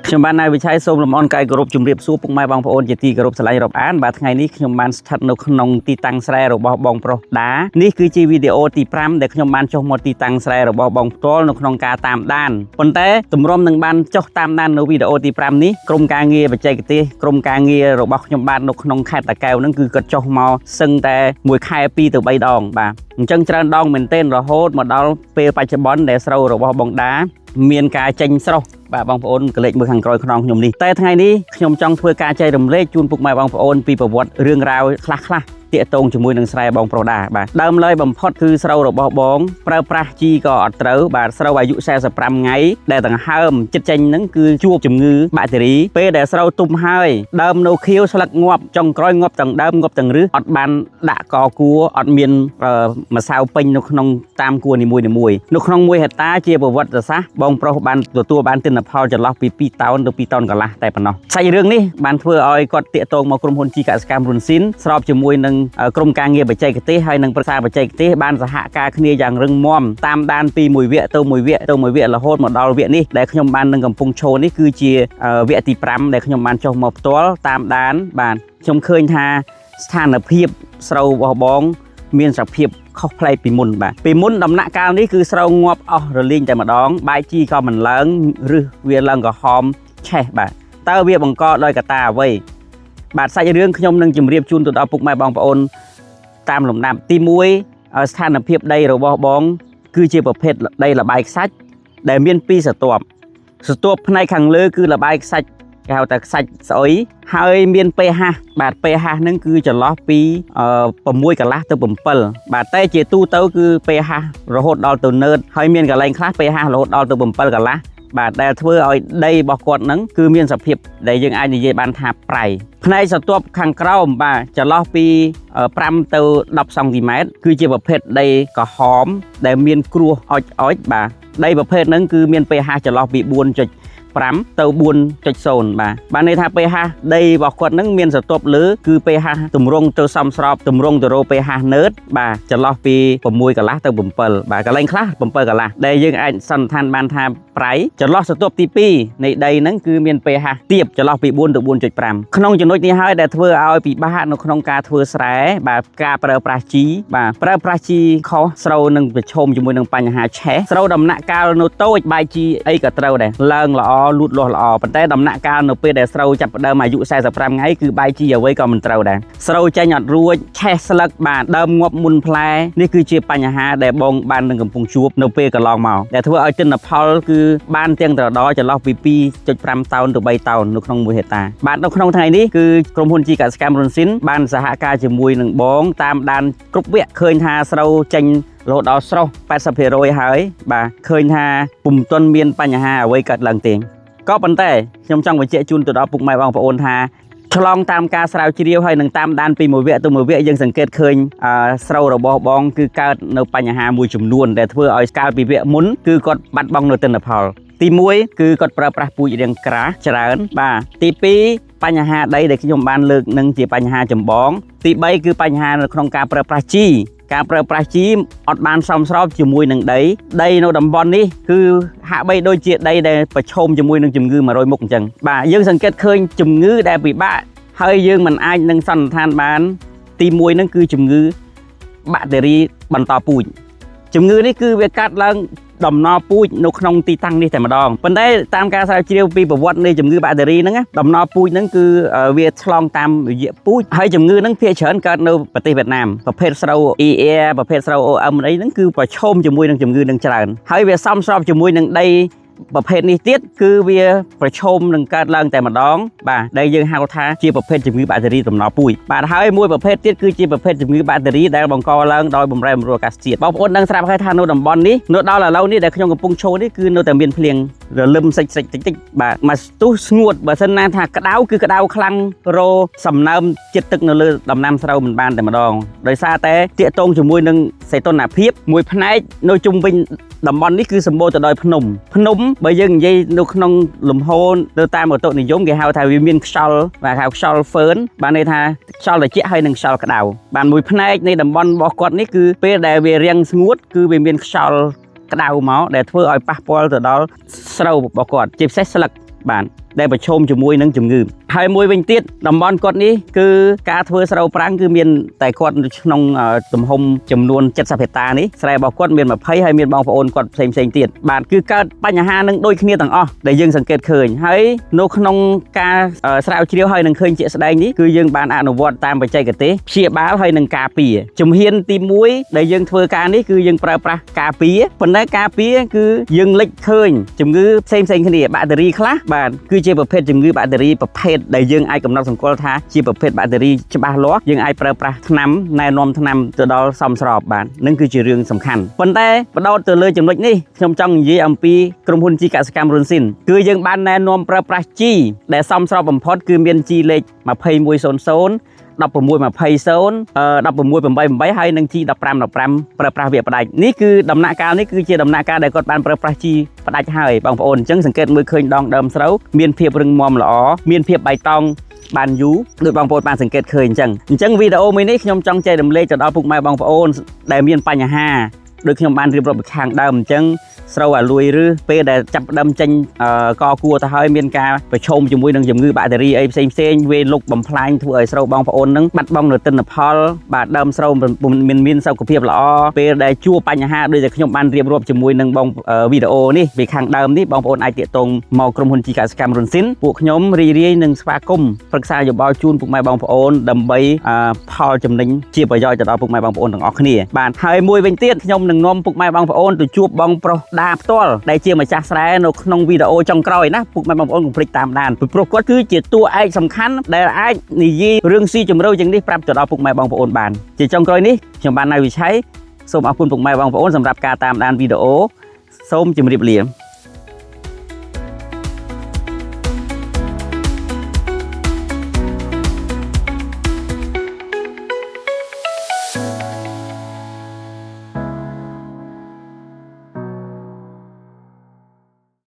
ខ្ញុំបានឲ្យវិឆ័យសូមលំអរកាយគោរពជំរាបសួរពុកម៉ែបងប្អូនជាទីគោរពស្រឡាញ់រាប់អានបាទថ្ងៃនេះខ្ញុំបានស្ថិតនៅក្នុងទីតាំងស្រែរបស់បងប្រុសដានេះគឺជាវីដេអូទី5ដែលខ្ញុំបានចុះមកទីតាំងស្រែរបស់បងផ្ទាល់នៅក្នុងការតាមដានប៉ុន្តែទម្រាំនឹងបានចុះតាមដាននៅវីដេអូទី5នេះក្រុមការងារបច្ចេកទេសក្រុមការងាររបស់ខ្ញុំបាទនៅក្នុងខេត្តតាកែវហ្នឹងគឺគាត់ចុះមកសឹងតែមួយខែ2ទៅ3ដងបាទអញ្ចឹងច្រើនដងមែនទែនរហូតមកដល់ពេលបច្ចុប្បន្នដែលស្រូវរបស់បងដាមានការចេញស្រស់បាទបងប្អូនកលេចមើលខាងក្រោយខ្នងខ្ញុំនេះតែថ្ងៃនេះខ្ញុំចង់ធ្វើការចែករំលែកជូនពុកម៉ែបងប្អូនពីប្រវត្តិរឿងរ៉ាវខ្លះតាក់ទងជាមួយនឹងស្រែបងប្រុសដាបាទដើមឡើយបំផុតគឺស្រូវរបស់បងប្រើប្រាស់ជីក៏អត់ត្រូវបាទស្រូវអាយុ45ថ្ងៃដែលដង្ហើមចិត្តចេញហ្នឹងគឺជួបជំងឺបាក់តេរីពេលដែលស្រូវទុំហើយដើមនៅខៀវស្លឹកងាប់ចុងក្រោយងាប់ទាំងដើមងាប់ទាំងឫសអត់បានដាក់កគួរអត់មានម្សៅពេញនៅក្នុងតាមគួរនីមួយនៅក្នុង1ហិកតាជាប្រវត្តិសាស្ត្របងប្រុសបានទទួលបានទិន្នផលចន្លោះពី2តោនទៅ2តោនកន្លះតែប៉ុណ្ណោះសាច់រឿងនេះបានធ្វើឲ្យគាត់តាក់ទងមកក្រុមហ៊ុនជីកសិកម្មរុនស៊ីនស្របជាមួយនឹងក្រុមការងារបច្ចេកទេសហើយនឹងប្រឹក្សាបច្ចេកទេសបានសហការគ្នាយ៉ាងរឹងមាំតាមដានពីមួយវគ្គទៅមួយវគ្គរហូតមកដល់វគ្គនេះដែលខ្ញុំបាននឹងកំពុងឈរនេះគឺជាវគ្គទី5ដែលខ្ញុំបានចុះមកផ្ទាល់តាមដានបាទខ្ញុំឃើញថាស្ថានភាពស្រូវរបស់បងមានសភាពខុសប្លែកពីមុនបាទពីមុនដំណាក់កាលនេះគឺស្រូវងាប់អស់រលីងតែម្ដងបាយជីក៏មិនឡើងឬវាឡើងក្រហមឆេះបាទតើវាបង្កដោយកត្តាអ្វីបាទសាច់រឿងខ្ញុំនឹងជម្រាបជូនទៅដល់ពុកម៉ែបងប្អូនតាមលំដាប់ទី1ស្ថានភាពដីរបស់បងគឺជាប្រភេទដីលបាយខ្សាច់ដែលមាន2ស្រទាប់ផ្នែកខាងលើគឺលបាយខ្សាច់គេហៅថាខ្សាច់ស្អុយហើយមាន pH បាទ pH ហ្នឹងគឺចន្លោះពី6កន្លះទៅ7បាទតែជាទូទៅគឺ pH រហូតដល់ទៅនើតហើយមានកន្លែងខ្លះ pH រហូតដល់ទៅ7កន្លះបាទដែលធ្វើឲ្យដីរបស់គាត់ហ្នឹងគឺមានសភាពដែលយើងអាចនិយាយបានថាប្រៃផ្នែកស្រទាប់ខាងក្រោមបាទចន្លោះពី5ទៅ10សង់ទីម៉ែត្រគឺជាប្រភេទដីក្រហមដែលមានគ្រួសអុចបាទដីប្រភេទហ្នឹងគឺមាន pH ចន្លោះពី4.5ទៅ 4.0 បាទន័យថា pH ដីរបស់គាត់នឹងមានស្រទាប់លើគឺ pH ទម្រង់ទៅសមស្របទម្រង់ទៅរក pH នើតបាទចន្លោះពី6កន្លះទៅ7បាទកន្លែងខ្លះ7កន្លះដែលយើងអាចសន្និដ្ឋានបានថាប្រៃចន្លោះស្រទាប់ទី2នៃដីហ្នឹងគឺមាន pH ទាបចន្លោះពី4ទៅ 4.5 ក្នុងចំណុចនេះហើយដែលធ្វើឲ្យពិបាកនៅក្នុងការធ្វើស្រែបាទការប្រើប្រាស់ជីបាទប្រើប្រាស់ជីខុសស្រូវនឹងប្រឈមជាមួយនឹងបញ្ហាឆេះស្រូវដំណាក់កាលនៅតូចបាយជីអីក៏ត្រូវដែរឡើងល្អលូតលាស់ល្អប៉ុន្តែដំណាក់កាលនៅពេលដែលស្រូវចាប់ផ្ដើមអាយុ45ថ្ងៃគឺបាយជីអ្វីក៏មិនត្រូវដែរស្រូវចេញអត់រួចឆេះស្លឹកបាទដើមងាប់មុនផ្លែនេះគឺជាបញ្ហាដែលបងបាននឹងកំពុងជួបនៅពេលកន្លងមកដែលធ្វើឲ្យទិន្នផលគឺបានទាំងត្រដចន្លោះពី 2.5 តោនទៅ 3 តោននៅក្នុង1ហិកតាបាទនៅក្នុងថ្ងៃនេះគឺក្រុមហ៊ុនជីកសិកម្មរុនស៊ីនបានសហការជាមួយនឹងបងតាមដានគ្រប់វគ្គឃើញថាស្រូវចេញរហូតដល់ស្រស់ 80% ហើយបាទឃើញថាពុំទាន់មានបញ្ហាអ្វីកើតឡើងទេក៏ប៉ុន្តែខ្ញុំចង់បញ្ជាក់ជូនទៅដល់ពុកម៉ែបងប្អូនថាឆ្លងតាមការស្រាវជ្រាវហើយនឹងតាមដានពីមួយវគ្គទៅមួយវគ្គយើងសង្កេតឃើញស្រូវរបស់បងគឺកើតនៅបញ្ហាមួយចំនួនដែលធ្វើឲ្យកាលពីវគ្គមុនគឺគាត់បាត់បង់នៅទិន្នផលទី1គឺគាត់ប្រើប្រាស់ពូជរាងក្រាស់ច្រើនបាទទី2បញ្ហាដីដែលខ្ញុំបានលើកនឹងជាបញ្ហាចម្បងទី3គឺបញ្ហានៅក្នុងការប្រើប្រាស់ជីការប្រើប្រាស់ជីអត់បានសមស្របជាមួយនឹងដីនៅតំបន់នេះគឺហាក់បីដូចជាដីដែលប្រឈមជាមួយនឹងជំងឺ100មុខអញ្ចឹងបាទយើងសង្កេតឃើញជំងឺដែលពិបាកហើយយើងមិនអាចនឹងសន្និដ្ឋានបានទី1ហ្នឹងគឺជំងឺបាក់តេរីបន្តពូជជំងឺនេះគឺវាកាត់ឡើងដំណពូជនៅក្នុងទីតាំងនេះតែម្ដងប៉ុន្តែតាមការស្រាវជ្រាវពីប្រវត្តិនៃជំងឺបាក់តេរីហ្នឹងដំណពូជហ្នឹងគឺវាឆ្លងតាមរយៈពូជហើយជំងឺហ្នឹងភាគច្រើនកើតនៅប្រទេសវៀតណាមប្រភេទស្រូវ EA ប្រភេទស្រូវ OM អីហ្នឹងគឺប្រឈមជាមួយនឹងជំងឺហ្នឹងច្រើនហើយវាសមស្របជាមួយនឹងដីប្រភេទនេះទៀតគឺវាប្រឈមនឹងកើតឡើងតែម្ដងបាទដែលយើងហៅថាជាប្រភេទជំងឺបាក់តេរីដំណពូជបាទហើយមួយប្រភេទទៀតគឺជាប្រភេទជំងឺបាក់តេរីដែលបង្កឡើងដោយបម្រែបម្រួលអាកាសធាតុបងប្អូនដឹងស្រាប់ហើយថានៅតំបន់នេះនៅដល់ឥឡូវនេះដែលខ្ញុំកំពុងឈរនេះគឺនៅតែមានភ្លៀងរលឹមតិចបាទមកស្ទុះស្ងួតបើសិនណាថាក្តៅគឺក្តៅខ្លាំងរោសំណើមចិត្តទឹកនៅលើដំណាំស្រូវមិនបានតែម្ដងដោយសារតែតាកតងជាមួយនឹងសីតុណ្ហភាពមួយផ្នែកនៅជុំវិញតំបន់នេះគឺសម្បូរទៅដោយភ្នំបើយើងនិយាយនៅក្នុងលំហូរទៅតាមឧតុនិយមគេហៅថាវាមានខ្យល់បាទហៅខ្យល់ហ្វឺនបានន័យថាខ្យល់ត្រជាក់ហើយនិងខ្យល់ក្តៅបានមួយផ្នែកនៃតំបន់របស់គាត់នេះគឺពេលដែលវារាំងស្ងួតគឺវាមានខ្យល់ក្តៅមកដែលធ្វើឲ្យប៉ះពាល់ទៅដល់ស្រូវរបស់គាត់ជាពិសេសស្លឹកបាទ ដែលប្រឈមជាមួយនឹងជំងឺហើយមួយវិញទៀតតំបន់គាត់នេះគឺការធ្វើស្រូវប្រាំងគឺមានតែគាត់ក្នុងទំហំចំនួន70ហិកតានេះស្រែរបស់គាត់មាន20ហើយមានបងប្អូនគាត់ផ្សេងទៀតបាទគឺកើតបញ្ហានឹងដូចគ្នាទាំងអស់ដែលយើងសង្កេតឃើញហើយនៅក្នុងការស្រាវជ្រាវហើយនឹងឃើញជាក់ស្ដែងនេះគឺយើងបានអនុវត្តតាមបច្ចេកទេសព្យាបាលហើយនឹងការពារជំហានទី1ដែលយើងធ្វើការនេះគឺយើងប្រើប្រាស់ការពារប៉ុន្តែការពារគឺយើងលេចឃើញជំងឺផ្សេងគ្នាបាក់តេរីខ្លះបាទគឺជាប្រភេទជំងឺបាក់តេរីប្រភេទដែលយើងអាចកំណត់សម្គាល់ថាជាប្រភេទបាក់តេរីច្បាស់លាស់យើងអាចប្រើប្រាស់ថ្នាំណែនាំថ្នាំទៅដល់សមស្របបាទនឹងគឺជារឿងសំខាន់ប៉ុន្តែបដោតទៅលើចំណុចនេះខ្ញុំចង់និយាយអំពីក្រុមហ៊ុនជីកសិកម្មរុនស៊ីនគឺយើងបានណែនាំប្រើប្រាស់ជីដែលសមស្របបំផុតគឺមានជីលេខ2100 1620 ហើយនឹងជី15ប្រើប្រាស់វាផ្ដាច់នេះគឺដំណាក់កាលនេះគឺជាដំណាក់កាលដែលគាត់បានប្រើប្រាស់ជីផ្ដាច់ហើយបងប្អូនអញ្ចឹងសង្កេតមើលឃើញដងដើមស្រូវមានភាពរឹងមាំល្អមានភាពបៃតងបានយូរដូចបងប្អូនបានសង្កេតឃើញអញ្ចឹងវីដេអូមួយនេះខ្ញុំចង់ចែករំលែកទៅដល់ពុកម៉ែបងប្អូនដែលមានបញ្ហាដូចខ្ញុំបានរៀបរាប់ពីខាងដើមអញ្ចឹងស្រូវអាលួយឬពេលដែលចាប់ដើមចេញកគួរទៅហើយមានការប្រឈមជាមួយនឹងជំងឺបាក់តេរីអីផ្សេងវាលុកបំផ្លាញធ្វើឲ្យស្រូវបងប្អូននឹងបាត់បង់នូវទិន្នផលបាទដើមស្រូវមានសុខភាពល្អពេលដែលជួបបញ្ហាដូចតែខ្ញុំបានរៀបរាប់ជាមួយនឹងបងវីដេអូនេះពីខាងដើមនេះបងប្អូនអាចតាក់ទងមកក្រុមហ៊ុនជីកសិកម្មរុនស៊ីនពួកខ្ញុំរីរាយនឹងស្វាគមន៍ប្រឹក្សាយោបល់ជូនពុកម៉ែបងប្អូនដើម្បីផលចំណេញជាប្រយោជន៍ទៅដល់ពុកម៉ែបងប្អូនទាំងអស់គ្នាបាទហើយមួយវិញទៀតខ្ញុំនឹងនាំពុកម៉ែបងប្អូនទៅជួបបងប្រុសដាផ្ទាល់ដែលជាម្ចាស់ស្រែនៅក្នុងវីដេអូចុងក្រោយណាពុកម៉ែបងប្អូនកុំភ្លេចតាមដានពីព្រោះគាត់គឺជាតួឯកសំខាន់ដែលអាចនិយាយរឿងស៊ីជម្រៅយ៉ាងនេះប្រាប់ទៅដល់ពុកម៉ែបងប្អូនបានជាចុងក្រោយនេះខ្ញុំបានណៃវិឆ័យសូមអរគុណពុកម៉ែបងប្អូនសម្រាប់ការតាមដានវីដេអូសូមជម្រាបលា